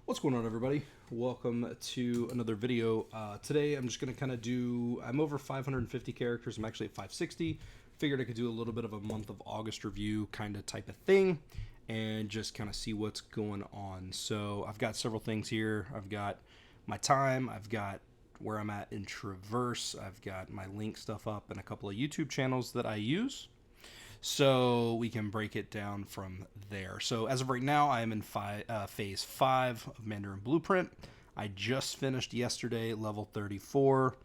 What's going on, everybody? Welcome to another video. Today I'm just going to kind of I'm over 550 characters. I'm actually at 560. Figured I could do a little bit of a month of August review kind of type of thing and just kind of see what's going on. So I've got several things here. I've got my time. I've got where I'm at in Traverse. I've got my link stuff up and a couple of YouTube channels that I use. So we can break it down from there. So as of right now, I am in phase 5 of Mandarin Blueprint. I just finished yesterday level 34,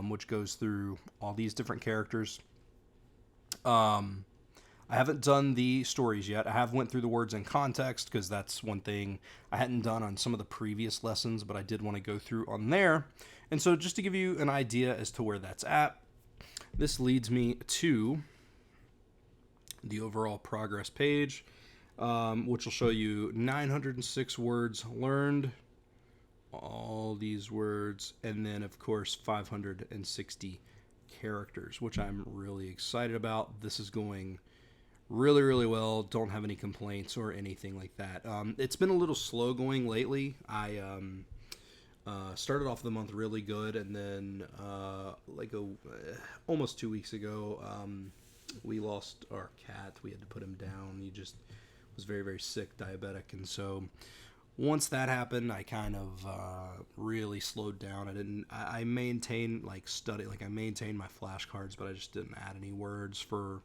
which goes through all these different characters. I haven't done the stories yet. I have went through the words in context because that's one thing I hadn't done on some of the previous lessons, but I did want to go through on there. And so just to give you an idea as to where that's at, this leads me to the overall progress page, which will show you 906 words learned, all these words, and then of course 560 characters, which I'm really excited about. This is going really, really well. Don't have any complaints or anything like that. It's been a little slow going lately. I started off the month really good, and then almost 2 weeks ago, we lost our cat. We had to put him down. He just was very, very sick, diabetic. And so once that happened, I kind of really slowed down. I maintained I maintained my flashcards, but I just didn't add any words for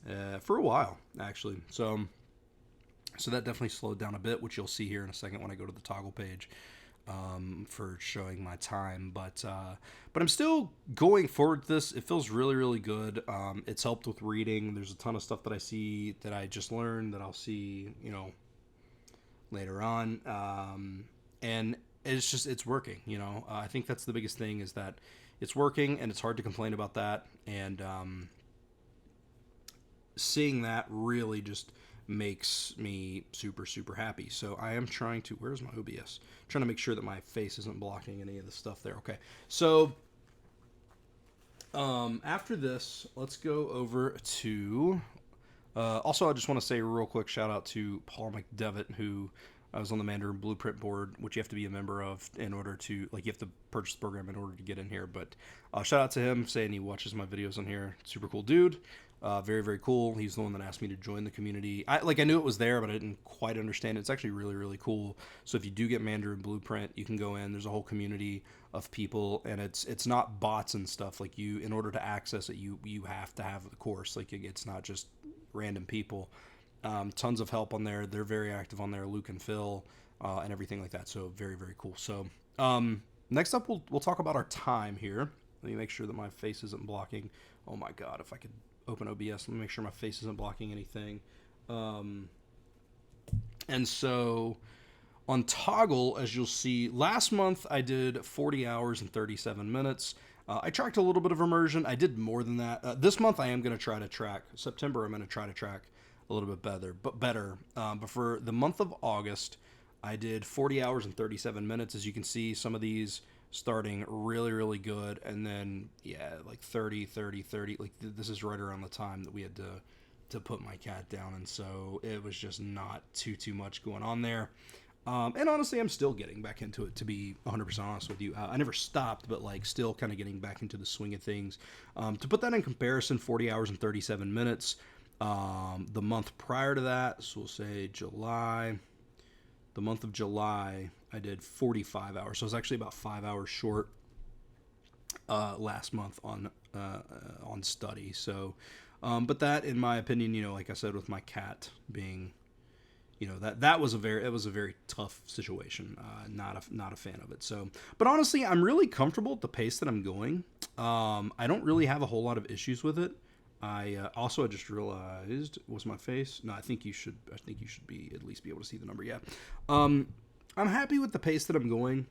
a while, actually. So that definitely slowed down a bit, which you'll see here in a second when I go to the toggle page. For showing my time, but I'm still going forward with this. It feels really, really good. It's helped with reading. There's a ton of stuff that I see that I just learned that I'll see, later on. And it's working, I think that's the biggest thing, is that it's working, and it's hard to complain about that. And seeing that really just makes me super, super happy. So I am trying to, where's my OBS? Trying to make sure that my face isn't blocking any of the stuff there. Okay, so after this, let's go over to also, I just want to say a real quick shout out to Paul McDevitt, who I was on the Mandarin Blueprint board, which you have to be a member of in order to, you have to purchase the program in order to get in here. But shout out to him, saying he watches my videos on here. Super cool dude. Very, very cool. He's the one that asked me to join the community. I knew it was there, but I didn't quite understand it. It's actually really, really cool. So if you do get Mandarin Blueprint, you can go in. There's a whole community of people, and it's not bots and stuff. Like, in order to access it, you have to have the course. Like, it's not just random people. Tons of help on there. They're very active on there, Luke and Phil, and everything like that. So very, very cool. So next up, we'll talk about our time here. Let me make sure that my face isn't blocking. Oh my God, if I could open OBS, let me make sure my face isn't blocking anything. And so on Toggle, as you'll see, last month I did 40 hours and 37 minutes. I tracked a little bit of immersion. I did more than that. This month I am going to try to track. September I'm going to try to track a little bit better. But for the month of August, I did 40 hours and 37 minutes. As you can see, some of these starting really, really good, and then like 30. Like, this is right around the time that we had to put my cat down, and so it was just not too much going on there. And honestly, I'm still getting back into it, to be 100% honest with you. I never stopped, but still kind of getting back into the swing of things. To put that in comparison, 40 hours and 37 minutes. The month prior to that, so we'll say July. The month of July, I did 45 hours. So I was actually about 5 hours short last month on study. So, but that, in my opinion, like I said, with my cat being, that was a very tough situation. Not a fan of it. So, but honestly, I'm really comfortable at the pace that I'm going. I don't really have a whole lot of issues with it. I just realized, was my face? No, I think you should be at least be able to see the number. Yeah. I'm happy with the pace that I'm going.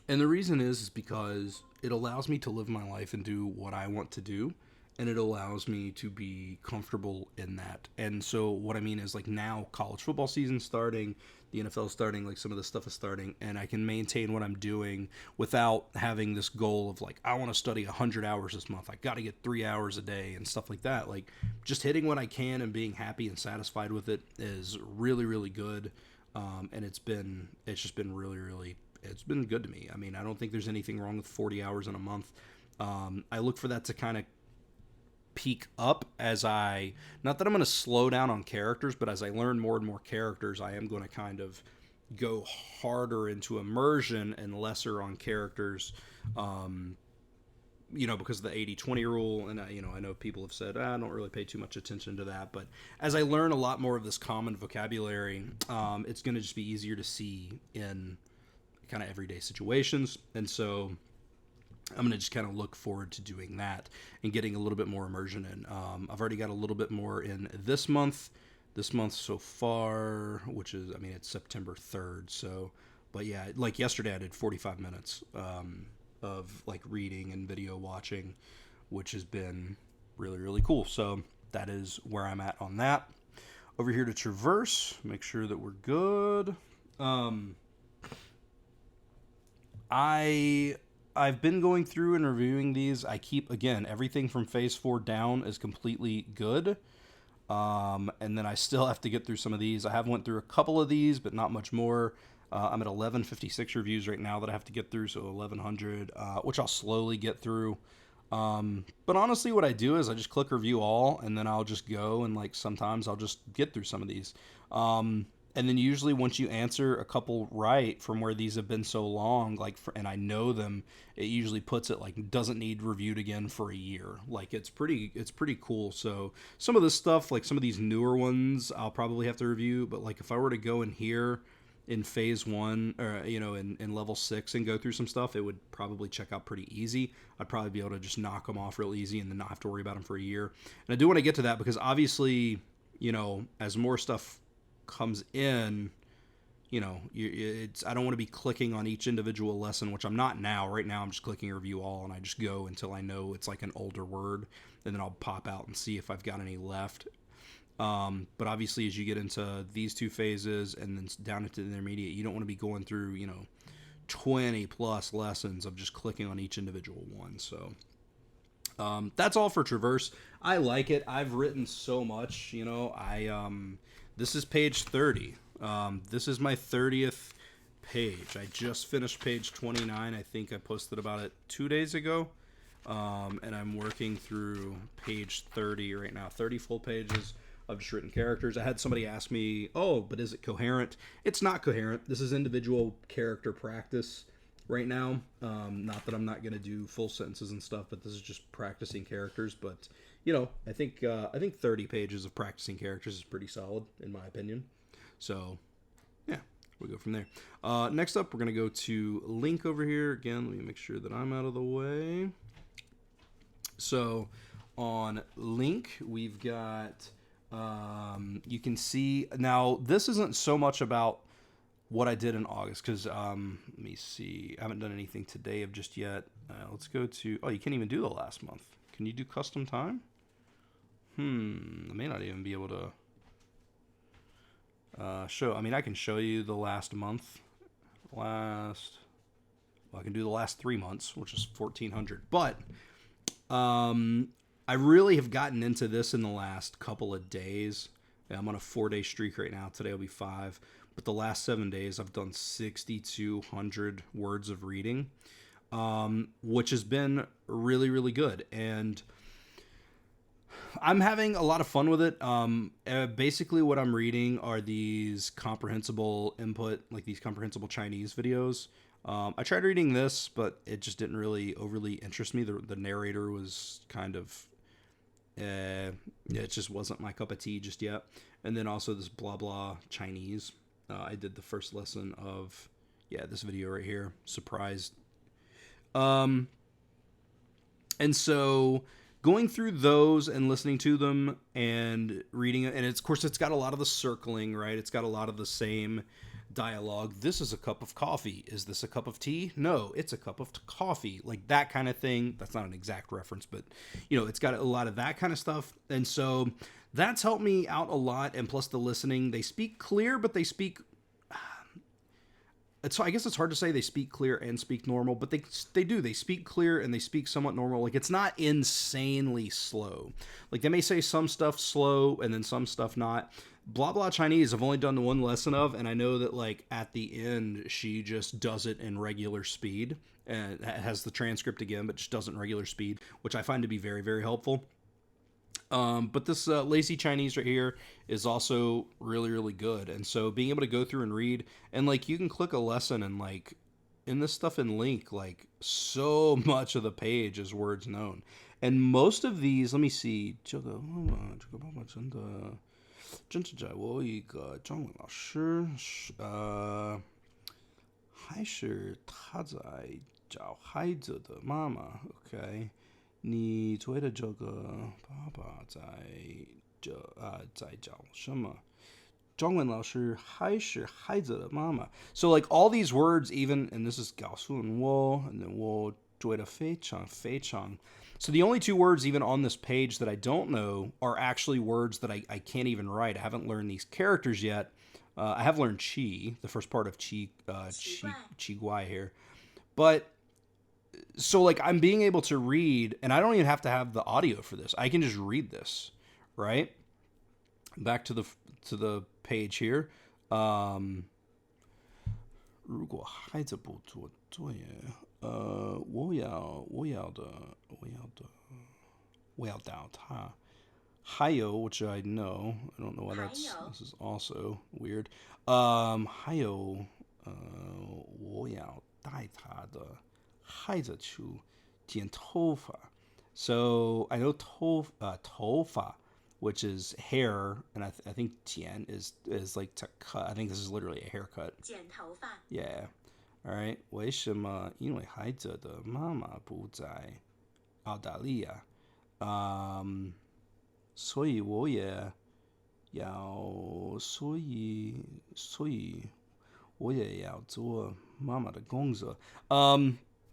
And the reason is because it allows me to live my life and do what I want to do. And it allows me to be comfortable in that. And so what I mean is, like, now college football season's starting, the NFL starting, like some of this stuff is starting, and I can maintain what I'm doing without having this goal of, like, I want to study 100 hours this month. I got to get 3 hours a day and stuff like that. Like, just hitting what I can and being happy and satisfied with it is really, really good. And it's just been really, it's been good to me. I mean, I don't think there's anything wrong with 40 hours in a month. I look for that to kind of peak up as not that I'm going to slow down on characters, but as I learn more and more characters, I am going to kind of go harder into immersion and lesser on characters, because of the 80-20 rule. And, I know people have said, I don't really pay too much attention to that. But as I learn a lot more of this common vocabulary, it's going to just be easier to see in kind of everyday situations. And so I'm going to just kind of look forward to doing that and getting a little bit more immersion in. I've already got a little bit more in this month so far, which is, it's September 3rd. So, but yeah, like yesterday I did 45 minutes of like reading and video watching, which has been really cool. So that is where I'm at on that. Over here to Traverse, make sure that we're good. I've been going through and reviewing these. I keep, again, everything from phase 4 down is completely good. And then I still have to get through some of these. I have went through a couple of these, but not much more. I'm at 1156 reviews right now that I have to get through, so 1100, which I'll slowly get through. But honestly, what I do is I just click review all, and then I'll just go, and like sometimes I'll just get through some of these. And then usually once you answer a couple right from where these have been so long, and I know them, it usually puts it like doesn't need reviewed again for a year. Like it's pretty cool. So some of this stuff, like some of these newer ones, I'll probably have to review. But like if I were to go in here in phase 1 or in level 6 and go through some stuff, it would probably check out pretty easy. I'd probably be able to just knock them off real easy and then not have to worry about them for a year. And I do want to get to that because obviously, as more stuff comes in, I don't want to be clicking on each individual lesson, which I'm not now. Right now I'm just clicking review all, and I just go until I know it's like an older word, and then I'll pop out and see if I've got any left. But obviously as you get into these two phases and then down into the intermediate, you don't want to be going through 20 plus lessons of just clicking on each individual one. So that's all for Traverse. I like it. I've written so much. This is page 30. This is my 30th page. I just finished page 29. I think I posted about it 2 days ago. And I'm working through page 30 right now. 30 full pages of just written characters. I had somebody ask me, but is it coherent? It's not coherent. This is individual character practice right now. Not that I'm not going to do full sentences and stuff, but this is just practicing characters. But I think 30 pages of practicing characters is pretty solid in my opinion. So yeah, we'll go from there. Next up, we're going to go to lingq over here. Again, let me make sure that I'm out of the way. So on lingq, we've got, you can see, now this isn't so much about what I did in August, because let me see, I haven't done anything today of just yet. Let's go to, you can't even do the last month. Can you do custom time? I may not even be able to show. I can show you the last month. I can do the last 3 months, which is 1,400. But I really have gotten into this in the last couple of days. I'm on a 4-day streak right now. Today will be 5. But the last 7 days, I've done 6,200 words of reading, which has been really good. And I'm having a lot of fun with it. Basically, what I'm reading are these comprehensible input, like these comprehensible Chinese videos. I tried reading this, but it just didn't really overly interest me. The narrator was kind of, it just wasn't my cup of tea just yet. And then also this blah blah Chinese. I did the first lesson of, this video right here. Surprised. And so going through those and listening to them and reading it, and of course it's got a lot of the circling, right? It's got a lot of the same dialogue. This is a cup of coffee. Is this a cup of tea? No, it's a cup of coffee. Like that kind of thing. That's not an exact reference, but it's got a lot of that kind of stuff. And so that's helped me out a lot. And plus the listening, they speak clear, but they speak, so I guess it's hard to say they speak clear and speak normal, but they do. They speak clear and they speak somewhat normal. Like it's not insanely slow. Like they may say some stuff slow and then some stuff not. Blah Blah Chinese, I've only done one lesson of, and I know that like at the end she just does it in regular speed and has the transcript again, but just does it in regular speed, which I find to be very, very helpful. But this lazy Chinese right here is also really, really good. And so being able to go through and read, and like you can click a lesson and like in this stuff in lingq, like so much of the page is words known. And most of these, let me see, 这个，还是他在找孩子的妈妈，OK。你觉得这个爸爸在讲什么？中文老师还是孩子的妈妈。So like all these words, even and this is 告诉我 and then 我觉得非常非常. So the only two words even on this page that I don't know are actually words that I can't even write. I haven't learned these characters yet. I have learned chi, the first part of chi guai here, but so like I'm being able to read, and I don't even have to have the audio for this. I can just read this, right? Back to the page here. 如果孩子不做作业，我要他，还有 which I know, I don't know why this is also weird. 还有，我要带他的孩子去剪头发. So I know 头发, which is hair, and I think 剪 is like to cut. I think this is literally a haircut. 剪头发. Yeah. All right. 为什么？因为孩子的妈妈不在澳大利亚。所以我也要做妈妈的工作.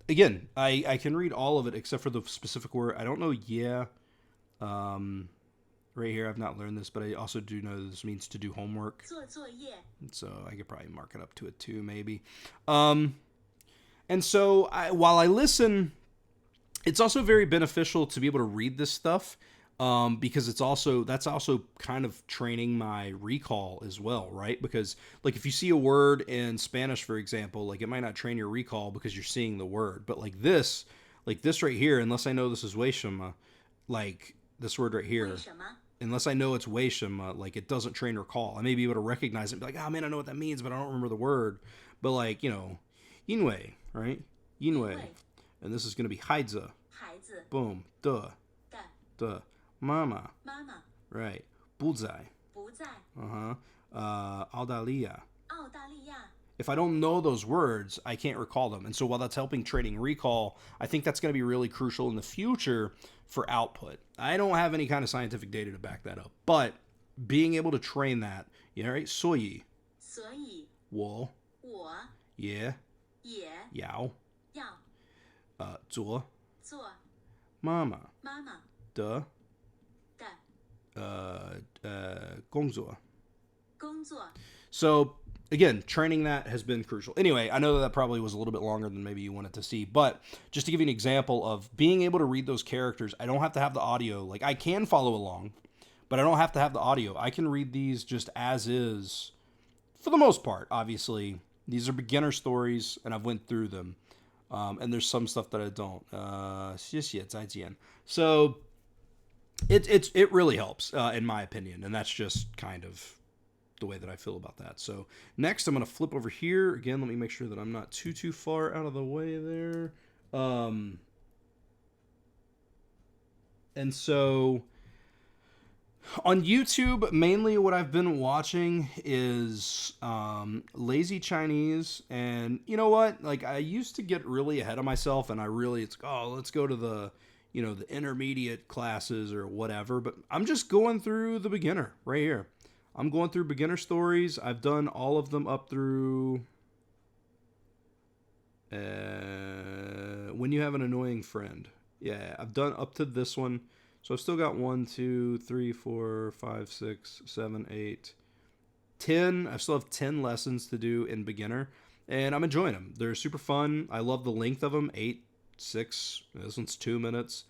Again, I can read all of it except for the specific word. I don't know. Yeah. Right here, I've not learned this, but I also do know this means to do homework. 做作业. So I could probably mark it up to it too, maybe. And so while I listen, it's also very beneficial to be able to read this stuff, because that's also kind of training my recall as well, right? Because like if you see a word in Spanish, for example, like it might not train your recall because you're seeing the word, but like this right here, unless I know this is 为什么, like this word right here, 为什么? Unless I know it's 为什么, like it doesn't train recall. I may be able to recognize it and be like, oh man, I know what that means, but I don't remember the word. But like, 因为, right? 因为. And this is going to be 孩子. Boom. 的. Mama. Right. 不在. 澳大利亚. If I don't know those words, I can't recall them. And so while that's helping training recall, I think that's going to be really crucial in the future for output. I don't have any kind of scientific data to back that up, but being able to train that, right? 所以我也要做妈妈的工作. So again, training that has been crucial. Anyway, I know that probably was a little bit longer than maybe you wanted to see, but just to give you an example of being able to read those characters, I don't have to have the audio. Like I can follow along, but I don't have to have the audio. I can read these just as is for the most part. Obviously, these are beginner stories and I've went through them. And there's some stuff that I don't. 谢谢再见. So it really helps, in my opinion, and that's just kind of the way that I feel about that. So next I'm going to flip over here. Again, let me make sure that I'm not too far out of the way there. And so on YouTube, mainly what I've been watching is lazy Chinese. And you know what? Like I used to get really ahead of myself and it's like, oh, let's go to the intermediate classes or whatever. But I'm just going through the beginner right here. I'm going through beginner stories. I've done all of them up through when you have an annoying friend. Yeah, I've done up to this one. So I've still got 1, 2, 3, 4, 5, 6, 7, 8, 10. I still have 10 lessons to do in beginner. And I'm enjoying them. They're super fun. I love the length of them. 8, 6. This one's 2 minutes.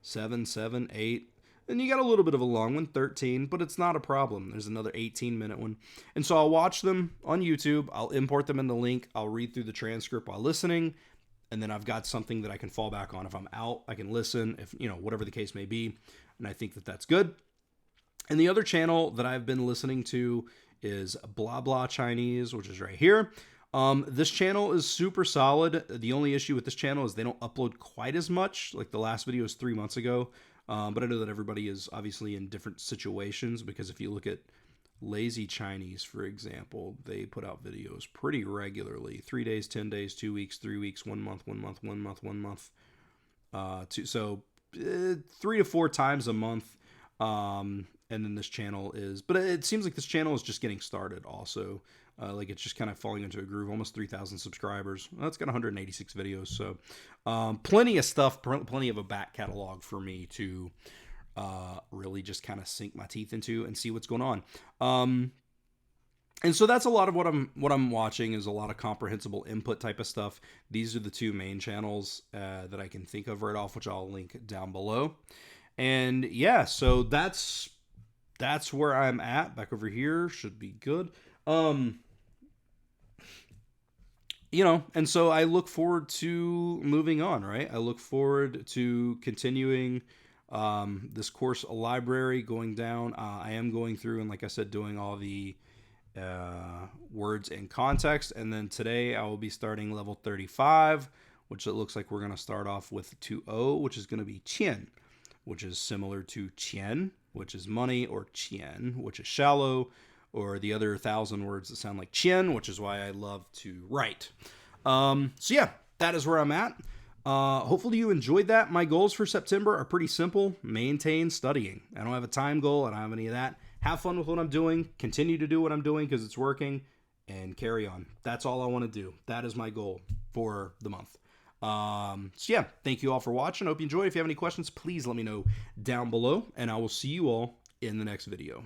7, 7, 8. And you got a little bit of a long one, 13, but it's not a problem. There's another 18-minute one. And so I'll watch them on YouTube. I'll import them in the link. I'll read through the transcript while listening. And then I've got something that I can fall back on. If I'm out, I can listen, if, you know, whatever the case may be. And I think that that's good. And the other channel that I've been listening to is Blah Blah Chinese, which is right here. This channel is super solid. The only issue with this channel is they don't upload quite as much. Like the last video was 3 months ago. But I know that everybody is obviously in different situations, because if you look at Lazy Chinese, for example, they put out videos pretty regularly. 3 days, 10 days, 2 weeks, 3 weeks, 1 month, 1 month, 1 month, 1 month. So 3 to 4 times a month. And then this channel is, but it seems like this channel is just getting started also. Like it's just kind of falling into a groove. Almost 3,000 subscribers. Well, it's got 186 videos. So plenty of stuff, plenty of a back catalog for me to really just kind of sink my teeth into and see what's going on. And so that's a lot of what I'm watching, is a lot of comprehensible input type of stuff. These are the 2 main channels that I can think of right off, which I'll link down below. And yeah, so that's where I'm at. Back over here should be good. You know, and so I look forward to moving on, right? I look forward to continuing this course library, going down. I am going through and, like I said, doing all the words in context. And then today I will be starting level 35, which it looks like we're going to start off with 2.0, which is going to be qian, which is similar to qian, which is money, or qian, which is shallow, or the other 1,000 words that sound like qian, which is why I love to write. So yeah, that is where I'm at. Hopefully you enjoyed that. My goals for September are pretty simple. Maintain studying. I don't have a time goal. I don't have any of that. Have fun with what I'm doing. Continue to do what I'm doing because it's working, and carry on. That's all I want to do. That is my goal for the month. So yeah, thank you all for watching. I hope you enjoyed. If you have any questions, please let me know down below, and I will see you all in the next video.